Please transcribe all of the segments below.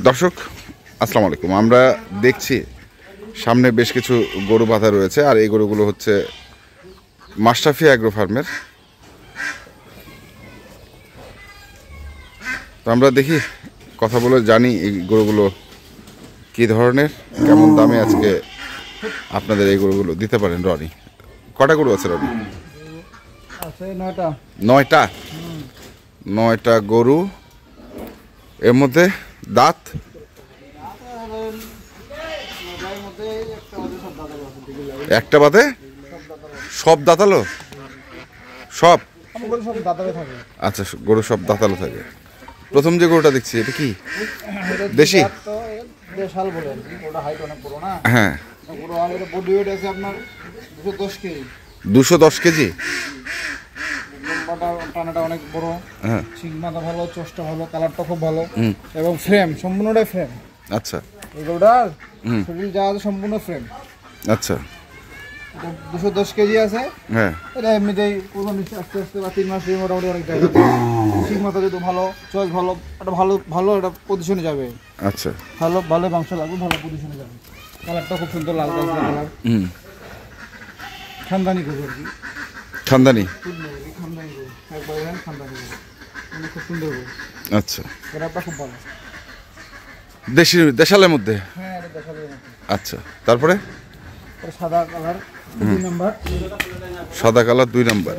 দর্শক আসসালামু আলাইকুম। আমরা দেখছি সামনে বেশ কিছু গরু বাঁধা রয়েছে, আর এই গরুগুলো হচ্ছে মাশরাফি অ্যাগ্রো ফার্মের। তো আমরা দেখি, কথা বলে জানি এই গরুগুলো কী ধরনের, কেমন দামে আজকে আপনাদের এই গরুগুলো দিতে পারেন। রনি, কটা গরু আছে রনি? নয়টা গরু। এর মধ্যে দাঁত একটা বাদে সব দাঁতালো? সব? আচ্ছা, গরু সব দাঁতালো থাকে। প্রথম যে গরুটা দেখছি, এটা কি দেশি? হ্যাঁ, 210 কেজি। টানাটা অনেক বড়, সিং মাথা ভালো, চোষটা ভালো, কালারটা খুব ভালো এবং ফ্রেম সম্পূর্ণটাই ফ্রেম। আচ্ছা, এগুলোটার শরীর যা আছে সম্পূর্ণ ফ্রেম। আচ্ছা, 210 কেজি আছে। হ্যাঁ, এটা এমনিতেই পুরো আস্তে আস্তে বা 3 মাস মোটামুটি অনেক জায়গা। সিং মাথা যদি ভালো, চয়েস ভালো, একটা ভালো একটা পজিশনে যাবে। আচ্ছা, ভালো মাংস লাগবে, ভালো পজিশনে যাবে। কালারটা খুব সুন্দর, লাল কালার। খানদানি করবে আর কি, খানদানি। খুব সুন্দর। আচ্ছা, এটা খুব ভালো, দেশালের মধ্যে। হ্যাঁ, এটা দেখাবে। আচ্ছা, তারপরে সাদা কালার 2 নাম্বার। সাদা কালার 2 নাম্বার।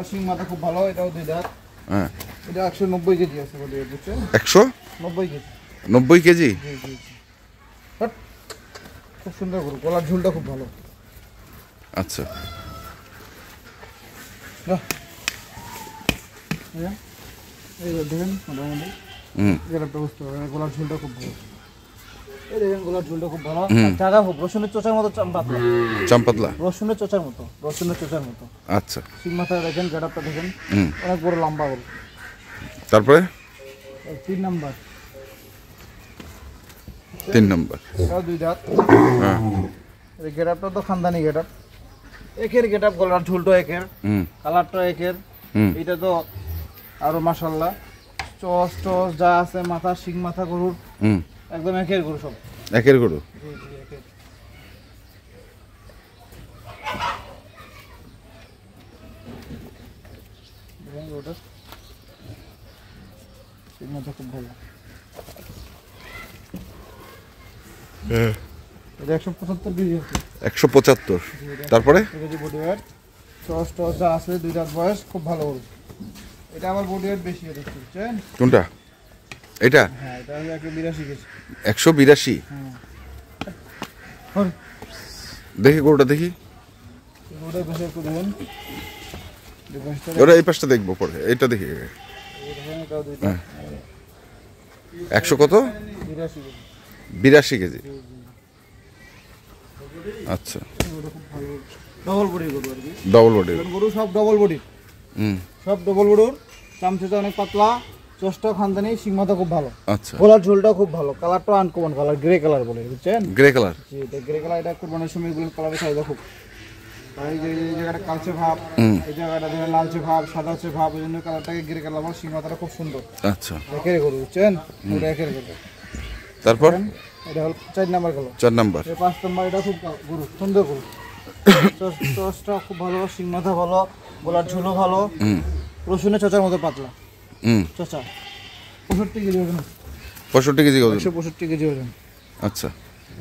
সিং মাথা খুব ভালো, এটাও 2 দাঁত। হ্যাঁ, এটা 190 কেজি আছে বলে, বুঝছেন? 190 কেজি। 90 কেজি। খুব সুন্দর গরু, গলার ঝুলটা খুব ভালো। আচ্ছা, দেখেন মোটামুটি বুঝতে পারবেন, গলার ঝুলটা খুব ভালো। এই দেখেন, গলার ঝুলটা খুব ভালো, জায়গা খুব রসুনের চোচার মতো চাম্পাতলা, রসুনের চোচার মতো। আচ্ছা, সিং মাথা দেখেন, গেটআপটা দেখেন, অনেক বড় লম্বা গরু। তারপরে 3 নাম্বার। 3 নাম্বার, এটাও 2 দাঁত। হ্যাঁ, এই গেটআপটা তো খানদানি গেটআপ, একের গেটআপ, গলার ঝুলটা একের, কালারটা একের। এটা তো আরো মাশাআল্লাহ, চস যা আছে, মাথা সিং মাথা গরুর একদম একের গরু, সব একের গরু। খুব ভালো। এটা 175 কেজি আছে। 175। তারপরে চস যা আছে, 2 দাঁত বয়স, খুব ভালো গরু। এটা আবার বডি ওয়েট বেশি আছে, বুঝছেন? কোনটা? এটা? হ্যাঁ, এটা 182 কেজি। 182। হ্যাঁ, দেখি গরুটা, দেখি গরুটা বেশি একটু দেখেন। ওরা এই পাশটা দেখবো পরে, এটা দেখি। 100 কত? 82 কেজি। আচ্ছা, ডবল বডি গরু আর কি। ডবল বডি গরু সব ডবল বডি। সব ডবল বডির, চামচটা অনেক পাতলা, চোষটা খানদানি, সিং মাথা খুব ভালো। আচ্ছা, গলার ঝোলটা খুব ভালো, কালারটা আনকমন কালার, গ্রে কালার বলে, বুঝছেন? Grey colour. জি, এটা গ্রে কালার। এটা কুরবানির সময় এগুলো কালারের চাহিদা খুব। এই যে জায়গাটা কালচে ভাব, এই জায়গাটা দেখেন লালচে ভাব, সাদাচে ভাব, এই জন্য কালারটাকে গ্রে কালার বলে। সিং মাথাটা খুব সুন্দর। আচ্ছা, একের গরু, বুঝছেন? ওটা একের গরু। তারপর এটা হল 4 নাম্বার গেল। 4 নাম্বার। 5 নাম্বার। এটা খুব গরু, সুন্দর গরু। চসটা খুব ভালো, সিং মাথা ভালো, গলার ঝুলও ভালো, রসুনের চচার মতো পাতলা। চচা 65 কেজি ওজন। 65 কেজি ওজন। 165 কেজি ওজন। আচ্ছা,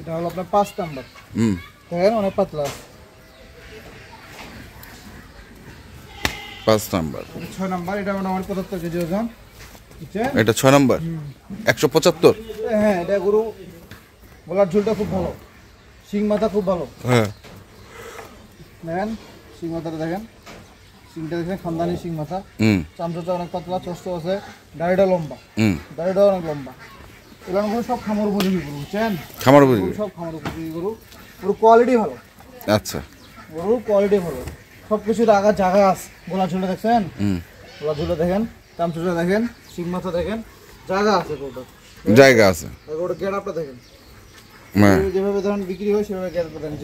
এটা হলো আপনার 5 নাম্বার। দেখেন, অনেক পাতলা। 5 নাম্বার। 6 নাম্বার। এটা মোটামুটি 75 কেজি ওজন। এটা 6 নাম্বার। 175। হ্যাঁ, এটা গরু, গলার ঝুলটা খুব ভালো, সিং মাথা খুব ভালো। হ্যাঁ, দেখেন সিং মাথাটা দেখেন, সিংটা দেখেন, খানদানি সিং মাথা। চামচটা অনেক পাতলা, চস্ত আছে, দাড়িটা লম্বা, দাড়িটা অনেক লম্বা। এগুলো গরু সব খামার উপযোগী গরু, বুঝছেন? খামার উপযোগী, সব খামার উপযোগী গরু। গরু কোয়ালিটি ভালো। আচ্ছা, গরুর কোয়ালিটি ভালো, সব কিছুর আগা জায়গা আছে। গলার ঝুলটা দেখছেন? গলার ঝুলটা দেখেন, চামচটা দেখেন, সিং মাথা দেখেন, জায়গা আছে গরুটা, জায়গা আছে। গরুটা গেটআপটা দেখেন, যেভাবে ধরেন বিক্রি হয় সেভাবে গেটআপটা দেখেন,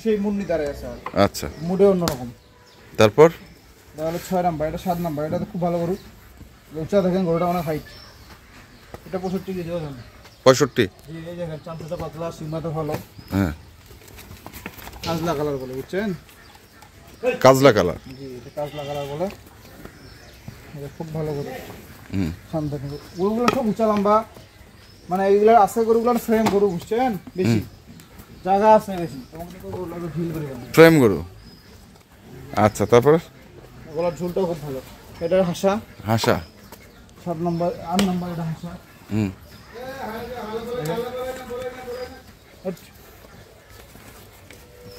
সেই মুন্নি দাঁড়ায় আছে। আচ্ছা, মুডে অন্যরকম। তারপর তাহলে 6 নাম্বার। এটা 7 নাম্বার। এটা তো খুব ভালো গরু। উঁচা দেখেন গরুটা অনেক হাইট। এটা 65 কেজি ওজন। 65। জি, এই দেখেন চামচটা পাতলা, সিংমাটা ভালো। হ্যাঁ, কাজলা কালার বলে, বুঝছেন? কাজলা কালার। জি, এটা কাজলা কালার বলে। এটা খুব ভালো গরু। হুম, সামনে গরুগুলো সব উঁচা লম্বা, মানে এইগুলো আছে গরুগুলোর ফ্রেম গরু, বুঝছেন? বেশি জায়গা আছে বেশি, এবং গরুগুলো ঢিল করে গেল। ফ্রেম গরু। আচ্ছা, তারপর গলার ঝুলটাও খুব ভালো। এটার হাসা হাসা। 7 নম্বর 8 নম্বর এটা হাসা। হুম,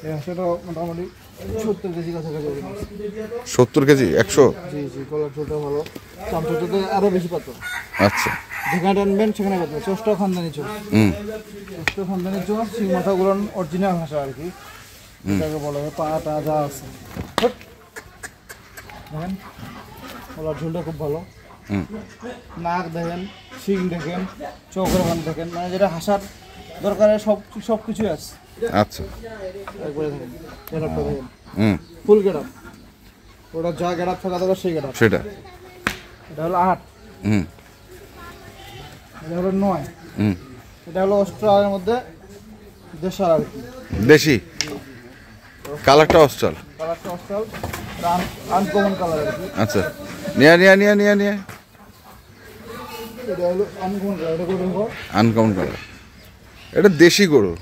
এই হাসাটা মোটামুটি 70 কেজি কাছাকাছি ওজন আছে। 70 কেজি 100। জি জি, গলার ঝুলটা ভালো, চামচাটা তো আরো বেশি পাতলা। আচ্ছা। যেখানে টানবেন সেখানে পাতলা। চোষটা খানদানি চোষ, হুম, চোষটা খানদানি চোষ, সিং মাথাগুলো অরিজিনাল হাসা আর কি, এটাকে বলা হয়। পাটা যা আছে দেখেন, গলার ঝুলটা খুব ভালো। হুম, নাক দেখেন, শিং দেখেন, চোখের বান দেখেন, মানে যেটা হাসার দরকারে সব কিছুই আছে। আচ্ছা। একবারে দেখেন গেটআপটা দেখেন, হুম, ফুল গেটআপ। ওটা যা গেটআপ থাকা দরকার সেই গেটআপ। সেটা। এটা হলো 8, হুম, এটা হলো 9, হুম, এটা হলো অস্ট্রেলিয়ার মধ্যে দেশাল আর কি। দেশি কালারটা অস্ট্রাল। কালারটা অস্ট্রাল, আনকমন কালার আর কি। আচ্ছা, নিয়ে নিয়ে নিয়ে নিয়ে নিয়ে এটা হলো আনকমন কালার। এটা করে দেখো, আনকমন কালার। এটা দেশি গরু।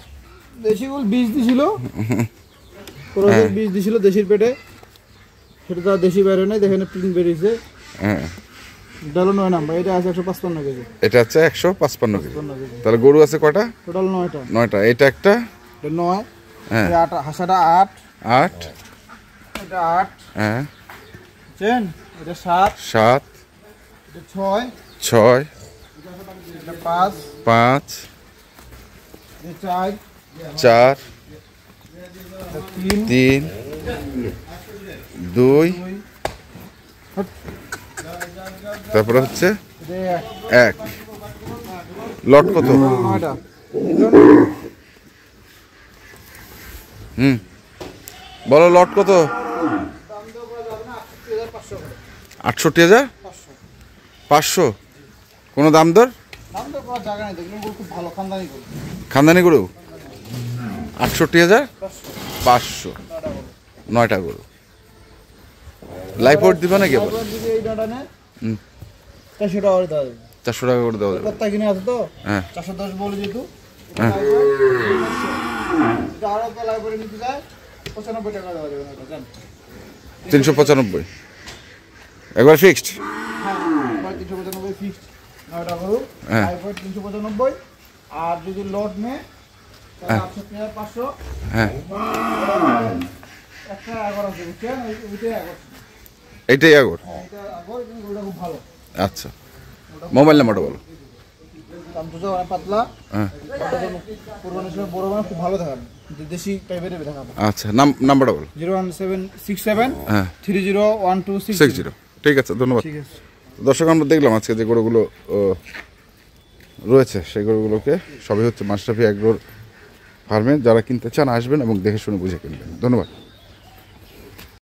দেশি গুলো বীজ দিছিল, বীজ দিছিল দেশির পেটে, সেটা তো আর দেশি বেরোয় নাই, দেখেন প্রিন্ট বেরিয়েছে। হ্যাঁ, এটা হলো 9 নাম্বার, এটা আছে 155 কেজি। এটা হচ্ছে 155 কেজি। 55 কেজি, তাহলে গরু আছে কয়টা? টোটাল 9টা। 9টা। এটা একটা। এটা 9, হ্যাঁ, এটা 8, হাসাটা 8, 8। এটা 8, হ্যাঁ, বুঝছেন? এটা 7, 7, এটা 6, 6, এটা 5, 5, এটা 4, 4, এটা 3, 3, 2, 2, তারপরে হচ্ছে এটা 1। লট কত? 9টা। হুম, বলো লট কত? 68,500। 500? কোনো দাম দর? দাম তো করার জায়গা নেই, দেখলেন খুব ভালো খানদানি গরু। খানদানি গরু 68,500। 9টা গরু। লাইফ ওয়েট দিবা নাকি আবার? তারপর যদি এই ডাটা নেয়, হুম, 400 টাকা করে দেওয়া যাবে। 400 টাকা করে দেওয়া যাবে। কত্তা কিনে আছে তো, হ্যাঁ, 410 বলে যেহেতু, হ্যাঁ। এটা আরো তো লাইব্রেরি নিতে যায় 95 টাকা দেওয়া যাবে না, এটা জান। 395 একবার ফিক্সড। হ্যাঁ, 395 ফিক্সড। 9টা গরু, হ্যাঁ। লাইব্রেরি 395। আর যদি লট নেয় তাহলে 68,500। হ্যাঁ, একটা আগর আছে, বুঝছেন? ওইটাই আগর। এইটাই আগর। এটা আগর, কিন্তু গরুটা খুব ভালো। আচ্ছা, মোবাইল নাম্বারটা বলো। দাম তো অনেক পাতলা, হ্যাঁ, কোরবানির সময় বড় মানে খুব ভালো দেখাবে, দেশি টাইপের দেখাবে। আচ্ছা, নাম্বারটা বলো। 01767 হ্যাঁ, 301260। 60। ঠিক আছে, ধন্যবাদ। ঠিক আছে। দর্শক, আমরা দেখলাম আজকে যে গরুগুলো রয়েছে সেই গরুগুলোকে সবই হচ্ছে মাশরাফি এগ্রোর ফার্মে। যারা কিনতে চান আসবেন এবং দেখে শুনে বুঝে কিনবেন। ধন্যবাদ।